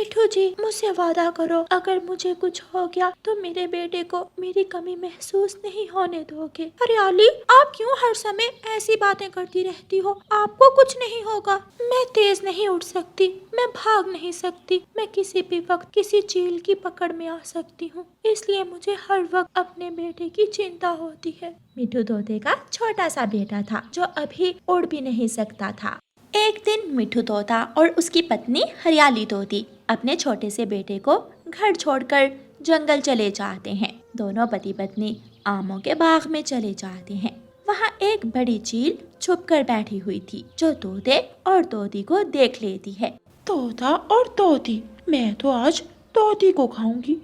मिठू जी, मुझसे वादा करो, अगर मुझे कुछ हो गया तो मेरे बेटे को मेरी कमी महसूस नहीं होने दोगे। हरियाली, आप क्यों हर समय ऐसी बातें करती रहती हो? आपको कुछ नहीं होगा। मैं तेज नहीं उड़ सकती, मैं भाग नहीं सकती, मैं किसी भी वक्त किसी चील की पकड़ में आ सकती हूँ, इसलिए मुझे हर वक्त अपने बेटे की चिंता होती है। मिठू तोते का छोटा सा बेटा था जो अभी उड़ भी नहीं सकता था। एक दिन मिठू तोता और उसकी पत्नी हरियाली तोती अपने छोटे से बेटे को घर छोड़कर जंगल चले जाते हैं। दोनों पति पत्नी आमों के बाग में चले जाते हैं। वहाँ एक बड़ी चील छुप कर बैठी हुई थी जो तोते और तोती को देख लेती है। तोता और तोती, मैं तो आज तोती को खाऊंगी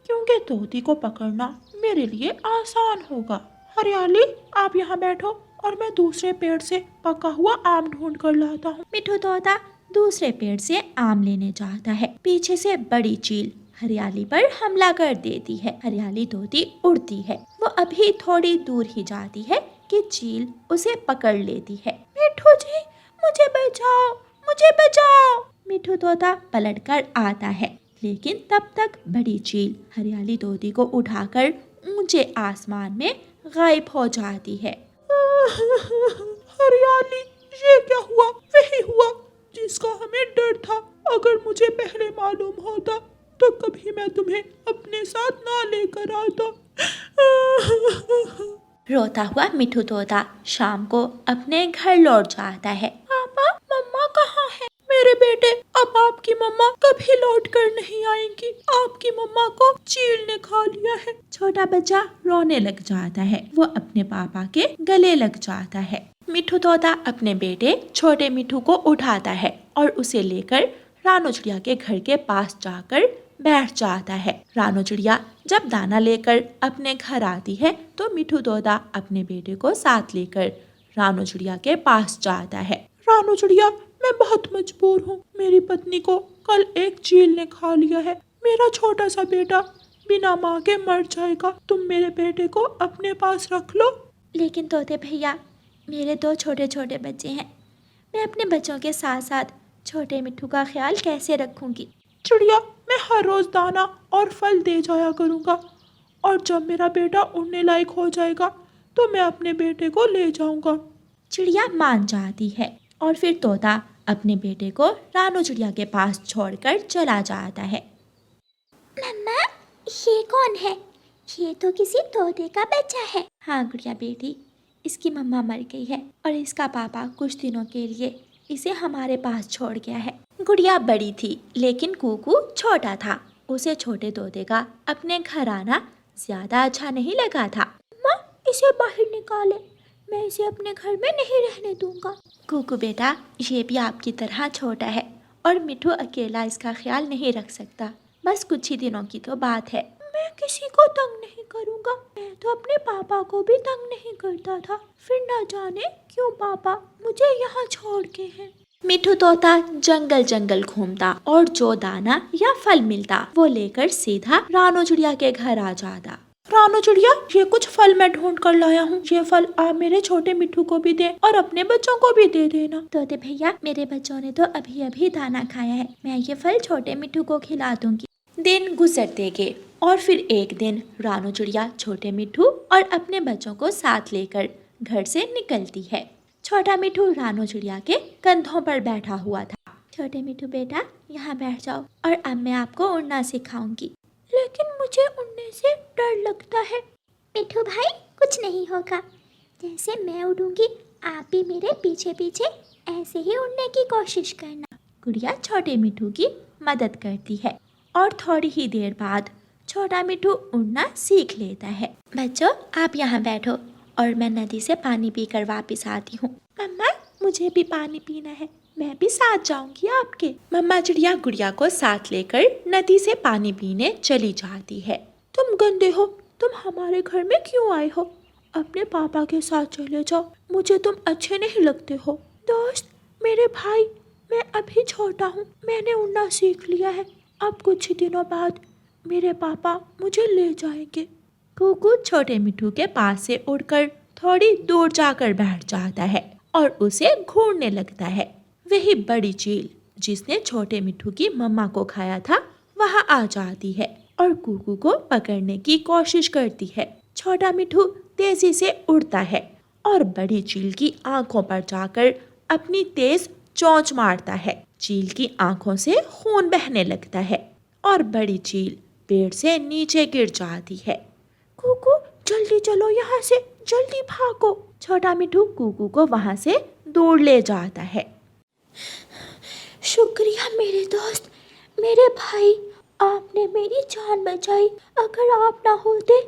क्योंकि तोती को पकड़ना मेरे लिए आसान होगा। हरियाली, आप यहाँ बैठो और मैं दूसरे पेड़ से पका हुआ आम ढूंढ कर लाता हूँ। मिठू तोता दूसरे पेड़ से आम लेने जाता है। पीछे से बड़ी चील हरियाली पर हमला कर देती है। हरियाली तोती उड़ती है। वो अभी थोड़ी दूर ही जाती है कि चील उसे पकड़ लेती है। मिठू जी, मुझे बचाओ, मुझे बचाओ। मिठू तोता पलटकर आता है, लेकिन तब तक बड़ी चील हरियाली तोती को उठाकर ऊंचे आसमान में गायब हो जाती है। हरियाली, ये क्या हुआ? वही हुआ जिसका हमें डर था। अगर मुझे पहले मालूम होता तो कभी मैं तुम्हें अपने साथ ना लेकर आता। रोता हुआ मिठू तोता शाम को अपने घर लौट जाता है। पापा, मम्मा कहाँ है? मेरे बेटे, अब आपकी मम्मा कभी लौट कर नहीं आएंगी। आपकी मम्मा को चील ने खा लिया है। छोटा बच्चा रोने लग जाता है। वो अपने पापा के गले लग जाता है। मिठू तोता अपने बेटे छोटे मिठू को उठाता है और उसे लेकर रानो चिड़िया के घर के पास जाकर बैठ जाता है। रानो चिड़िया जब दाना लेकर अपने घर आती है तो मिठू तोता अपने बेटे को साथ लेकर रानो चिड़िया के पास जाता है। रानो चिड़िया, मैं बहुत मजबूर हूँ। मेरी पत्नी को कल एक चील ने खा लिया है। मेरा छोटा सा बेटा बिना माँ के मर जाएगा। तुम मेरे बेटे को अपने पास रख लो। लेकिन तोते भैया, मेरे 2 छोटे छोटे बच्चे हैं। मैं अपने बच्चों के साथ साथ छोटे मिठू का ख्याल कैसे रखूंगी? चिड़िया, मैं हर रोज दाना और फल दे जाया करूँगा और जब मेरा बेटा उड़ने लायक हो जाएगा तो मैं अपने बेटे को ले जाऊंगा। चिड़िया मान जाती है और फिर तोता अपने बेटे को रानो चिड़िया के पास छोड़कर चला जाता है। मम्मा, ये कौन है? ये तो किसी तोते का बच्चा है। हाँ गुड़िया बेटी, इसकी मम्मा मर गई है और इसका पापा कुछ दिनों के लिए इसे हमारे पास छोड़ गया है। गुड़िया बड़ी थी लेकिन कुकू छोटा था। उसे छोटे तोते का अपने घर आना ज्यादा अच्छा नहीं लगा था। माँ, इसे बाहर निकाले, मैं इसे अपने घर में नहीं रहने दूंगा। कुकू बेटा, ये भी आपकी तरह छोटा है और मिठू अकेला इसका ख्याल नहीं रख सकता। बस कुछ ही दिनों की तो बात है। मैं किसी को तंग नहीं करूंगा। मैं तो अपने पापा को भी तंग नहीं करता था, फिर ना जाने क्यों पापा मुझे यहाँ छोड़ के हैं। मिठू तोता जंगल जंगल घूमता और जो दाना या फल मिलता वो लेकर सीधा रानो चिड़िया के घर आ जाता। रानो चिड़िया, ये कुछ फल मैं ढूंढ कर लाया हूँ। ये फल आप मेरे छोटे मिठू को भी दे और अपने बच्चों को भी दे देना। तोते भैया, मेरे बच्चों ने तो अभी अभी दाना खाया है। मैं ये फल छोटे मिठू को खिला दूंगी। दिन गुजरते गए और फिर एक दिन रानो चिड़िया छोटे मिठू और अपने बच्चों को साथ लेकर घर से निकलती है। छोटा मिठू रानो चिड़िया के कंधों पर बैठा हुआ था। छोटे मिठू बेटा, यहाँ बैठ जाओ और अब मैं आपको उड़ना सिखाऊंगी। लेकिन मुझे उड़ने से डर लगता है। मिठू भाई, कुछ नहीं होगा। जैसे मैं उड़ूंगी आप भी मेरे पीछे पीछे ऐसे ही उड़ने की कोशिश करना। गुड़िया छोटे मिठू की मदद करती है और थोड़ी ही देर बाद छोटा मिठू उड़ना सीख लेता है। बच्चों, आप यहाँ बैठो और मैं नदी से पानी पीकर वापस आती हूँ। मम्मा, मुझे भी पानी पीना है, मैं भी साथ जाऊंगी आपके। मम्मा चिड़िया गुड़िया को साथ लेकर नदी से पानी पीने चली जाती है। तुम गंदे हो, तुम हमारे घर में क्यों आए हो? अपने पापा के साथ चले जाओ, मुझे तुम अच्छे नहीं लगते हो। दोस्त, मेरे भाई, मैं अभी छोटा हूँ, मैंने उड़ना सीख लिया है। अब कुछ ही दिनों बाद मेरे पापा मुझे ले जाएंगे। कुकू छोटे मिठू के पास से उड़कर थोड़ी दूर जाकर बैठ जाता है और उसे घूरने लगता है। वही बड़ी चील जिसने छोटे मिट्ठू की मम्मा को खाया था वहाँ आ जाती है और कुकू को पकड़ने की कोशिश करती है। छोटा मिट्ठू तेजी से उड़ता है और बड़ी चील की आंखों पर जाकर अपनी तेज चोंच मारता है। चील की आंखों से खून बहने लगता है और बड़ी चील पेड़ से नीचे गिर जाती है। कुकू जल्दी चलो यहाँ से, जल्दी भागो। छोटा मिट्ठू कुकू को वहाँ से दूर ले जाता है। शुक्रिया मेरे दोस्त, मेरे भाई, आपने मेरी जान बचाई। अगर आप ना होते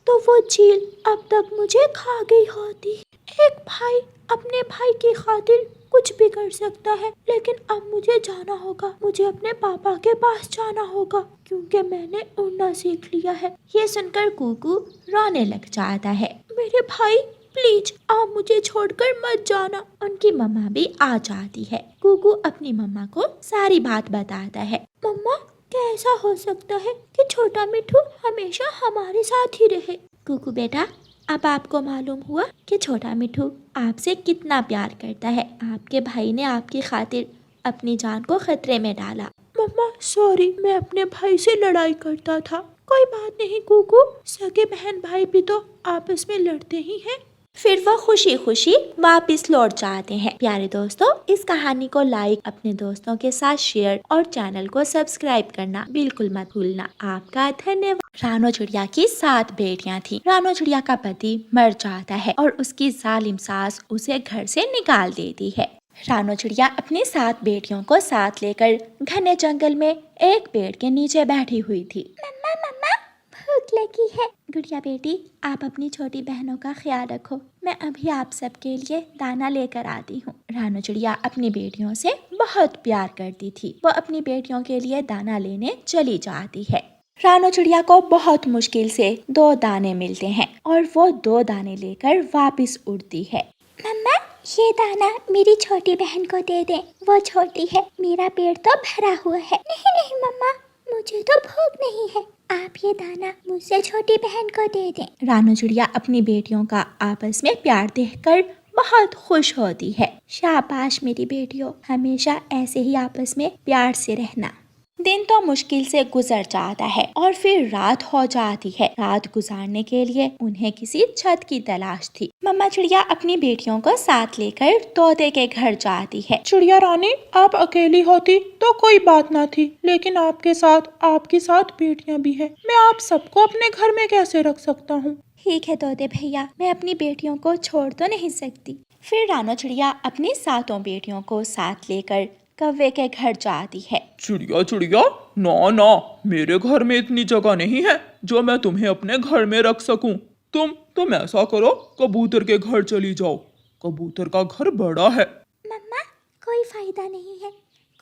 तो वो चील अब तक मुझे खा गई होती। एक भाई अपने भाई की खातिर कुछ भी कर सकता है, लेकिन अब मुझे जाना होगा। मुझे अपने पापा के पास जाना होगा क्योंकि मैंने उड़ना सीख लिया है। ये सुनकर कुकू रोने लग जाता है। मेरे भाई प्लीज आप मुझे छोड़कर मत जाना। उनकी मम्मा भी आ जाती है। कुकू अपनी मम्मा को सारी बात बताता है। मम्मा, कैसा हो सकता है कि छोटा मिट्ठू हमेशा हमारे साथ ही रहे? कुकू बेटा, अब आपको मालूम हुआ कि छोटा मिट्ठू आपसे कितना प्यार करता है। आपके भाई ने आपकी खातिर अपनी जान को खतरे में डाला। मम्मा सॉरी, मैं अपने भाई से लड़ाई करता था। कोई बात नहीं कुकू, सगे बहन भाई भी तो आपस में लड़ते ही हैं। फिर वो खुशी खुशी वापस लौट जाते हैं। प्यारे दोस्तों, इस कहानी को लाइक, अपने दोस्तों के साथ शेयर और चैनल को सब्सक्राइब करना बिल्कुल मत भूलना। आपका धन्यवाद। रानो चिड़िया की 7 बेटियां थीं। रानो चिड़िया का पति मर जाता है और उसकी जालिम सास उसे घर से निकाल देती है। रानो चिड़िया अपनी 7 बेटियों को साथ लेकर घने जंगल में एक पेड़ के नीचे बैठी हुई थी। मम्मा मम्मा, भूख लगी है। गुड़िया बेटी, आप अपनी छोटी बहनों का ख्याल रखो। मैं अभी आप सबके लिए दाना लेकर आती हूँ। रानो चिड़िया अपनी बेटियों से बहुत प्यार करती थी। वो अपनी बेटियों के लिए दाना लेने चली जाती है। रानो चिड़िया को बहुत मुश्किल से 2 दाने मिलते हैं और वो 2 दाने लेकर वापस उड़ती है। मम्मा, ये दाना मेरी छोटी बहन को दे दे, वो छोटी है, मेरा पेट तो भरा हुआ है। नहीं नहीं मम्मा, मुझे तो भूख नहीं है, आप ये दाना मुझसे छोटी बहन को दे दें। रानो चिड़िया अपनी बेटियों का आपस में प्यार देखकर बहुत खुश होती है। शाबाश मेरी बेटियों, हमेशा ऐसे ही आपस में प्यार से रहना। दिन तो मुश्किल से गुजर जाता है और फिर रात हो जाती है। रात गुजारने के लिए उन्हें किसी छत की तलाश थी। मम्मा चिड़िया अपनी बेटियों को साथ लेकर तोते के घर जाती है। चिड़िया रानी, आप अकेली होती तो कोई बात ना थी, लेकिन आपके साथ आपकी 7 बेटियां भी हैं। मैं आप सबको अपने घर में कैसे रख सकता हूँ? ठीक है तोते भैया, मैं अपनी बेटियों को छोड़ तो नहीं सकती। फिर रानो चिड़िया अपनी 7 बेटियों को साथ लेकर कौवे के घर जाती है। चिड़िया चिड़िया, ना ना, मेरे घर में इतनी जगह नहीं है जो मैं तुम्हें अपने घर में रख सकूं। तुम ऐसा करो, कबूतर के घर चली जाओ। कबूतर का घर बड़ा है। मम्मा, कोई फायदा नहीं है,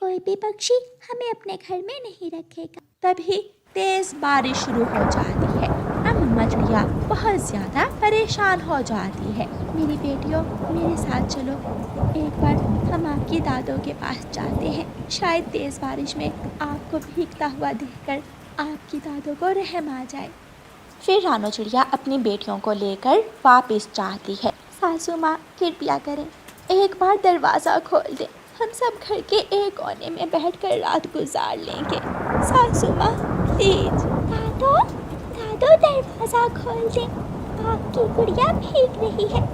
कोई भी पक्षी हमें अपने घर में नहीं रखेगा। तभी तेज बारिश शुरू हो जाती है। अब मम्मा चिड़िया बहुत ज्यादा परेशान हो जाती है। मेरी बेटियों, मेरे साथ चलो, एक बार हम आपकी दादों के पास जाते हैं। शायद तेज बारिश में आपको भीगता हुआ देखकर आपकी दादों को रहम आ जाए। फिर रानो चिड़िया अपनी बेटियों को लेकर वापस जाती है। सासू माँ, कृपया करें, एक बार दरवाज़ा खोल दें, हम सब घर के एक कोने में बैठकर रात गुजार लेंगे। सासू माँ प्लीज। दादो, दादो दरवाजा खोल दे, आपकी गुड़िया भीग रही है।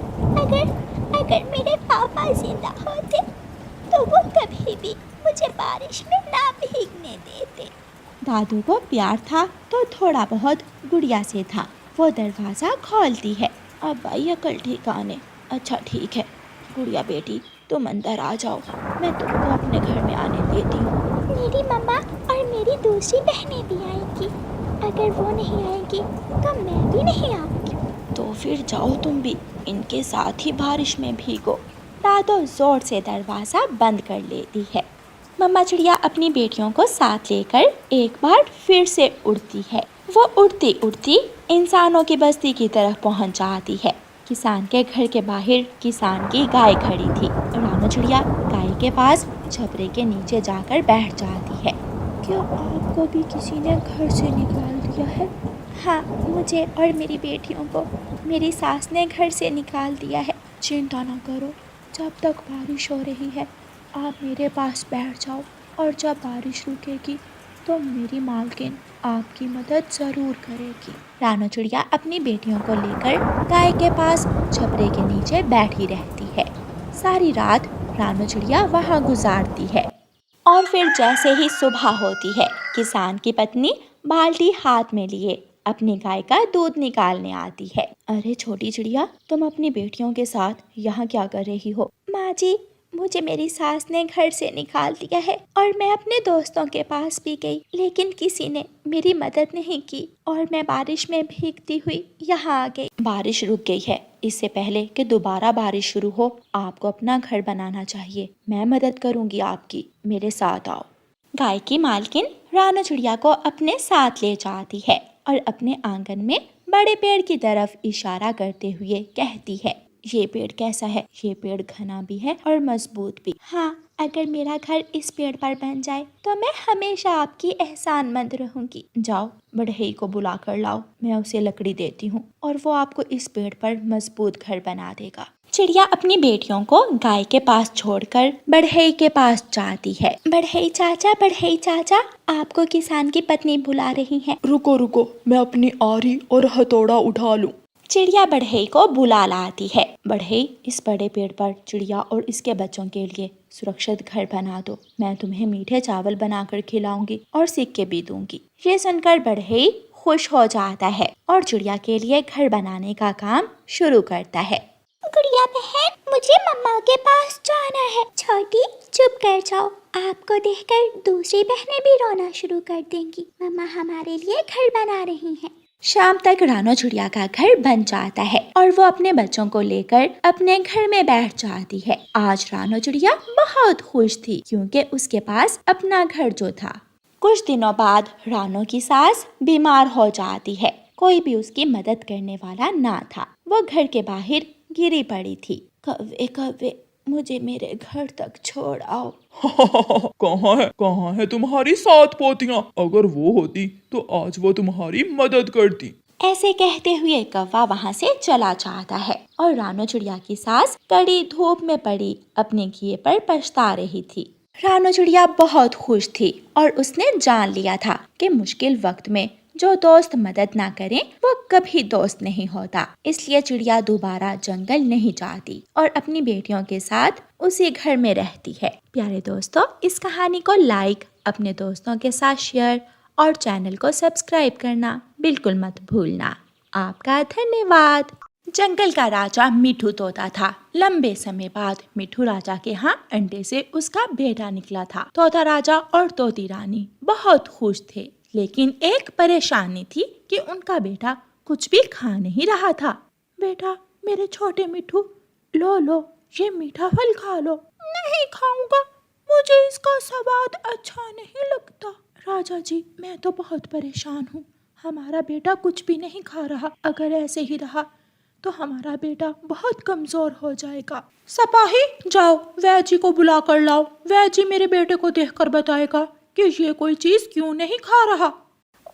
अगर मेरे पापा जिंदा होते तो वो कभी भी मुझे बारिश में ना भीगने देते। दादू को प्यार था तो थोड़ा बहुत गुड़िया से था। वो दरवाज़ा खोलती है। अब आई अकल ठिकाने। अच्छा ठीक है गुड़िया बेटी, तुम अंदर आ जाओ, मैं तुमको अपने घर में आने देती हूँ। मेरी मम्मा और मेरी दूसरी बहनें भी आएंगी। अगर वो नहीं आएंगी तो मैं भी नहीं आऊंगी। तो फिर जाओ तुम भी, इनके साथ ही बारिश में भीगो। दादो जोर से दरवाज़ा बंद कर लेती है। मम्मा चिड़िया अपनी बेटियों को साथ लेकर एक बार फिर से उड़ती है। वो उड़ती उड़ती इंसानों की बस्ती की तरफ पहुंच जाती है। किसान के घर के बाहर किसान की गाय खड़ी थी। रानो चिड़िया गाय के पास छपरे के नीचे जाकर बैठ जाती है। क्या आपको भी किसी ने घर से निकाल दिया है? हाँ, मुझे और मेरी बेटियों को मेरी सास ने घर से निकाल दिया है। चिंता ना करो, जब तक बारिश हो रही है आप मेरे पास बैठ जाओ, और जब बारिश रुकेगी तो मेरी मालकिन आपकी मदद ज़रूर करेगी। रानू चिड़िया अपनी बेटियों को लेकर गाय के पास छपरे के नीचे बैठी रहती है। सारी रात रानू चिड़िया वहाँ गुजारती है और फिर जैसे ही सुबह होती है, किसान की पत्नी बाल्टी हाथ में लिए अपनी गाय का दूध निकालने आती है। अरे छोटी चिड़िया, तुम अपनी बेटियों के साथ यहाँ क्या कर रही हो? माँ जी, मुझे मेरी सास ने घर से निकाल दिया है और मैं अपने दोस्तों के पास भी गई, लेकिन किसी ने मेरी मदद नहीं की और मैं बारिश में भीगती हुई यहाँ आ गई। बारिश रुक गई है, इससे पहले कि दोबारा बारिश शुरू हो आपको अपना घर बनाना चाहिए। मैं मदद करूँगी आपकी, मेरे साथ आओ। गाय की मालकिन रानू चिड़िया को अपने साथ ले जाती है और अपने आंगन में बड़े पेड़ की तरफ इशारा करते हुए कहती है, ये पेड़ कैसा है? ये पेड़ घना भी है और मजबूत भी। हाँ, अगर मेरा घर इस पेड़ पर बन जाए तो मैं हमेशा आपकी एहसानमंद रहूंगी। जाओ, बढ़ई को बुला कर लाओ, मैं उसे लकड़ी देती हूँ और वो आपको इस पेड़ पर मजबूत घर बना देगा। चिड़िया अपनी बेटियों को गाय के पास छोड़कर बढ़ई के पास जाती है। बढ़ई चाचा, आपको किसान की पत्नी बुला रही है। रुको रुको, मैं अपनी आरी और हथौड़ा उठा लूं। चिड़िया बढ़ई को बुला लाती है। बढ़ई, इस बड़े पेड़ पर चिड़िया और इसके बच्चों के लिए सुरक्षित घर बना दो। मैं तुम्हें मीठे चावल बनाकर खिलाऊंगी और सिक्के भी दूंगी। ये सुनकर बढ़ई खुश हो जाता है और चिड़िया के लिए घर बनाने का काम शुरू करता है। गुड़िया बहन, मुझे मम्मा के पास जाना है। छोटी, चुप कर जाओ, आपको देखकर दूसरी बहनें भी रोना शुरू कर देंगी। मम्मा हमारे लिए घर बना रही हैं। शाम तक रानू चिड़िया का घर बन जाता है और वो अपने बच्चों को लेकर अपने घर में बैठ जाती है। आज रानू चिड़िया बहुत खुश थी क्योंकि उसके पास अपना घर जो था। कुछ दिनों बाद रानू की सास बीमार हो जाती है। कोई भी उसकी मदद करने वाला ना था। वो घर के बाहर गिरी पड़ी थी। कव्वे, मुझे मेरे घर तक छोड़ आओ। कहाँ है तुम्हारी 7 पोतियां? अगर वो होती तो आज वो तुम्हारी मदद करती। ऐसे कहते हुए कौवा वहाँ से चला जाता है और रानू चिड़िया की सास कड़ी धूप में पड़ी अपने किए पर पछता रही थी। रानू चिड़िया बहुत खुश थी और उसने जान लिया था कि मुश्किल वक्त में जो दोस्त मदद ना करे वो कभी दोस्त नहीं होता। इसलिए चिड़िया दोबारा जंगल नहीं जाती और अपनी बेटियों के साथ उसी घर में रहती है। प्यारे दोस्तों, इस कहानी को लाइक, अपने दोस्तों के साथ शेयर और चैनल को सब्सक्राइब करना बिल्कुल मत भूलना। आपका धन्यवाद। जंगल का राजा मिठू तोता था। लंबे समय बाद मिठू राजा के यहाँ अंडे से उसका बेटा निकला था। तोता राजा और तोती रानी बहुत खुश थे, लेकिन एक परेशानी थी कि उनका बेटा कुछ भी खा नहीं रहा था। बेटा, मेरे छोटे मिठू, लो ये मीठा फल खा लो। नहीं खाऊंगा, मुझे इसका स्वाद अच्छा नहीं लगता। राजा जी, मैं तो बहुत परेशान हूँ। हमारा बेटा कुछ भी नहीं खा रहा। अगर ऐसे ही रहा तो हमारा बेटा बहुत कमजोर हो जाएगा। सिपाही, जाओ वैद्य जी को बुला कर लाओ। वैद्य जी मेरे बेटे को देखकर बताएगा कि ये कोई चीज क्यों नहीं खा रहा।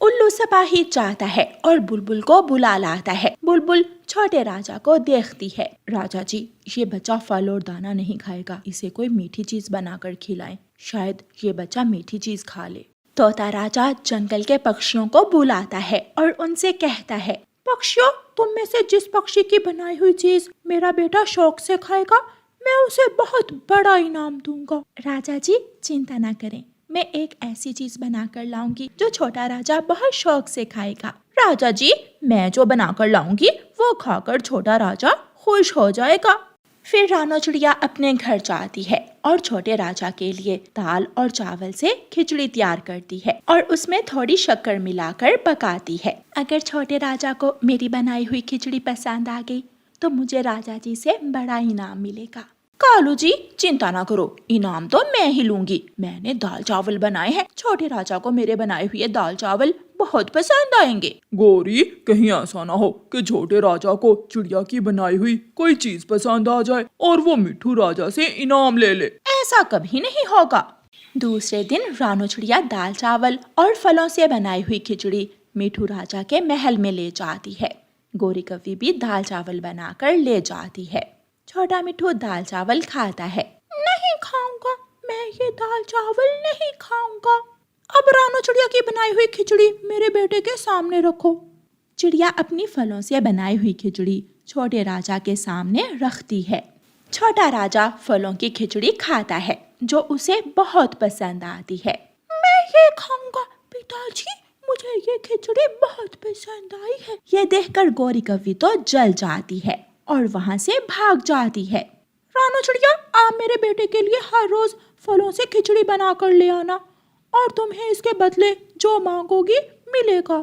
उल्लू सिपाही जाता है और बुलबुल को बुला लाता है। बुलबुल छोटे राजा को देखती है। राजा जी, ये बच्चा फल और दाना नहीं खाएगा, इसे कोई मीठी चीज बनाकर खिलाएं, शायद ये बच्चा मीठी चीज खा ले। तोता राजा जंगल के पक्षियों को बुलाता है और उनसे कहता है, पक्षियों, तुम में से जिस पक्षी की बनाई हुई चीज मेरा बेटा शौक से खाएगा, मैं उसे बहुत बड़ा इनाम दूंगा। राजा जी, चिंता ना करें, मैं एक ऐसी चीज बनाकर लाऊंगी जो छोटा राजा बहुत शौक से खाएगा। राजा जी, मैं जो बनाकर लाऊंगी वो खाकर छोटा राजा खुश हो जाएगा। फिर रानू चिड़िया अपने घर जाती है और छोटे राजा के लिए दाल और चावल से खिचड़ी तैयार करती है और उसमें थोड़ी शक्कर मिलाकर पकाती है। अगर छोटे राजा को मेरी बनाई हुई खिचड़ी पसंद आ गई तो मुझे राजा जी से बड़ा इनाम मिलेगा। कालू जी, चिंता ना करो, इनाम तो मैं ही लूंगी। मैंने दाल चावल बनाए हैं, छोटे राजा को मेरे बनाए हुए दाल चावल बहुत पसंद आएंगे। गौरी, कहीं ऐसा ना हो कि छोटे राजा को चिड़िया की बनाई हुई कोई चीज पसंद आ जाए और वो मिठू राजा से इनाम ले ले। ऐसा कभी नहीं होगा। दूसरे दिन रानू चिड़िया दाल चावल और फलों से बनाई हुई खिचड़ी मिठू राजा के महल में ले जाती है। गौरी कव्वी भी दाल चावल बनाकर ले जाती है। छोटा मिठू दाल चावल खाता है। नहीं खाऊंगा, मैं मैं ये दाल चावल नहीं खाऊंगा। अब रानो चिड़िया की बनाई हुई खिचड़ी मेरे बेटे के सामने रखो। चिड़िया अपनी फलों से बनाई हुई खिचड़ी छोटे राजा के सामने रखती है। छोटा राजा फलों की खिचड़ी खाता है जो उसे बहुत पसंद आती है। मैं ये खाऊंगा पिताजी, मुझे ये खिचड़ी बहुत पसंद आई है। ये देखकर गौरी कव्वी तो जल जाती है और वहाँ से भाग जाती है। रानो चिड़िया, आप मेरे बेटे के लिए हर रोज फलों से खिचड़ी बना कर ले आना और तुम्हें इसके बदले जो मांगोगी मिलेगा।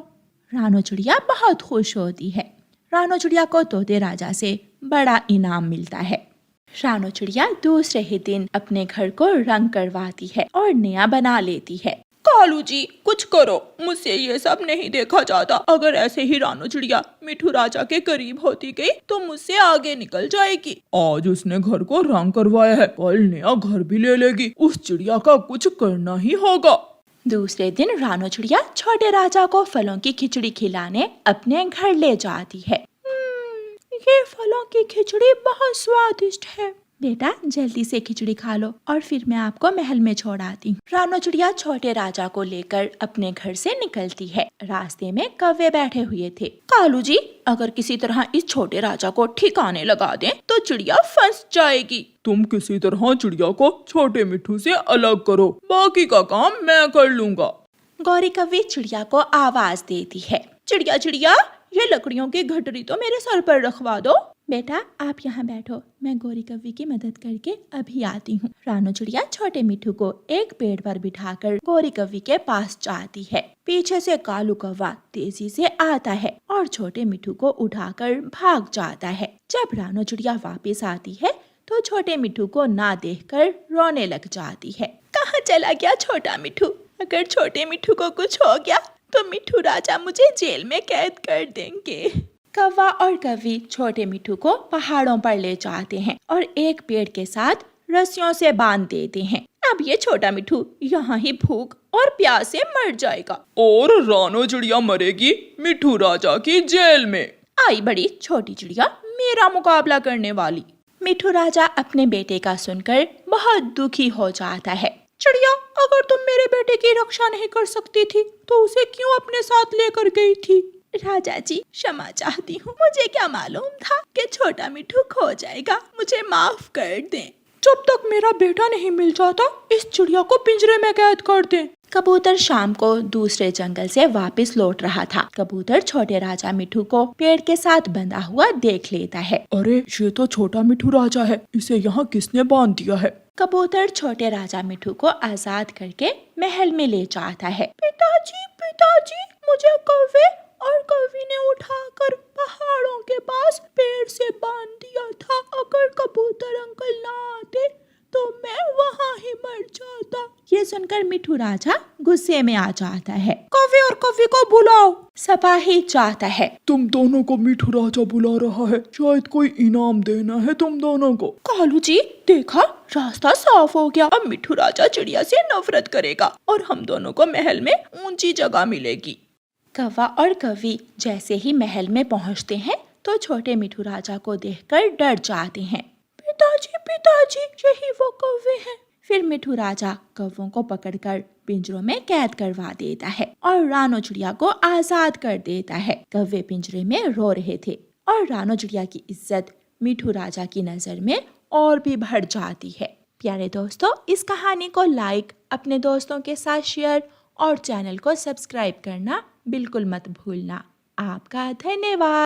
रानो चिड़िया बहुत खुश होती है। रानो चिड़िया को तोते राजा से बड़ा इनाम मिलता है। रानो चिड़िया दूसरे ही दिन अपने घर को रंग करवाती है और नया बना लेती है। कालू जी, कुछ करो, मुझसे ये सब नहीं देखा जाता। अगर ऐसे ही रानो चिड़िया मिठू राजा के करीब होती गई तो मुझसे आगे निकल जाएगी। आज उसने घर को रंग करवाया है, कल नया घर भी ले लेगी। उस चिड़िया का कुछ करना ही होगा। दूसरे दिन रानो चिड़िया छोटे राजा को फलों की खिचड़ी खिलाने अपने घर ले जाती है। ये फलों की खिचड़ी बहुत स्वादिष्ट है। बेटा जल्दी से खिचड़ी खा लो और फिर मैं आपको महल में छोड़ आती हूँ। रानो चिड़िया छोटे राजा को लेकर अपने घर से निकलती है। रास्ते में कौवे बैठे हुए थे। कालू जी, अगर किसी तरह इस छोटे राजा को ठिकाने लगा दें तो चिड़िया फंस जाएगी। तुम किसी तरह चिड़िया को छोटे मिठू से अलग करो, बाकी का काम मैं कर लूंगा। गौरी कव्वी चिड़िया को आवाज देती है। चिड़िया चिड़िया, ये लकड़ियों की गठरी तो मेरे सर पर रखवा दो। बेटा आप यहाँ बैठो, मैं गौरी कव्वी की मदद करके अभी आती हूँ। रानो चिड़िया छोटे मिठू को एक पेड़ पर बिठाकर गौरी कव्वी के पास जाती है। पीछे से कालू कौवा तेजी से आता है और छोटे मिठू को उठाकर भाग जाता है। जब रानो चिड़िया वापस आती है तो छोटे मिठू को ना देखकर रोने लग जाती है। कहाँ चला गया छोटा मिठू? अगर छोटे मिठू को कुछ हो गया तो मिठू राजा मुझे जेल में कैद कर देंगे। कौवा और कव्वी छोटे मिठू को पहाड़ों पर ले जाते हैं और एक पेड़ के साथ रस्सियों से बांध देते हैं। अब ये छोटा मिठू यहाँ ही भूख और प्यास से मर जाएगा और रानो चिड़िया मरेगी मिठू राजा की जेल में। आई बड़ी छोटी चिड़िया मेरा मुकाबला करने वाली। मिठू राजा अपने बेटे का सुनकर बहुत दुखी हो जाता है। चिड़िया, अगर तुम मेरे बेटे की रक्षा नहीं कर सकती थी तो उसे क्यों अपने साथ लेकर गई थी? राजा जी क्षमा चाहती हूँ, मुझे क्या मालूम था कि छोटा मिठू खो जाएगा, मुझे माफ कर दें। जब तक मेरा बेटा नहीं मिल जाता इस चिड़िया को पिंजरे में कैद कर दें। कबूतर शाम को दूसरे जंगल से वापस लौट रहा था। कबूतर छोटे राजा मिठू को पेड़ के साथ बंधा हुआ देख लेता है। अरे ये तो छोटा मिठू राजा है, इसे यहाँ किसने बांध दिया है? कबूतर छोटे राजा मिठू को आजाद करके महल में ले जाता है। पिताजी पिताजी, मुझे कौवे और कौवी ने उठाकर पहाड़ों के पास पेड़ से बांध दिया था। अगर कबूतर अंकल ना आते तो मैं वहाँ ही मर जाता। ये सुनकर मिठू राजा गुस्से में आ जाता है। कौवे और कौवी को बुलाओ। सिपाही जाता है। तुम दोनों को मिठू राजा बुला रहा है, शायद कोई इनाम देना है तुम दोनों को। कालू जी देखा, रास्ता साफ हो गया। अब मिठू राजा चिड़िया से नफरत करेगा और हम दोनों को महल में ऊंची जगह मिलेगी। कौवा और कव्वी जैसे ही महल में पहुंचते हैं तो छोटे मिठू राजा को देखकर डर जाते हैं। पिताजी पिताजी, यही वो कौवे हैं। फिर मिठू राजा कौवों को पकड़कर पिंजरों में कैद करवा देता है और रानो चिड़िया को आजाद कर देता है। कौवे पिंजरे में रो रहे थे और रानो चिड़िया की इज्जत मिठू राजा की नजर में और भी बढ़ जाती है। प्यारे दोस्तों, इस कहानी को लाइक, अपने दोस्तों के साथ शेयर और चैनल को सब्सक्राइब करना बिल्कुल मत भूलना। आपका धन्यवाद।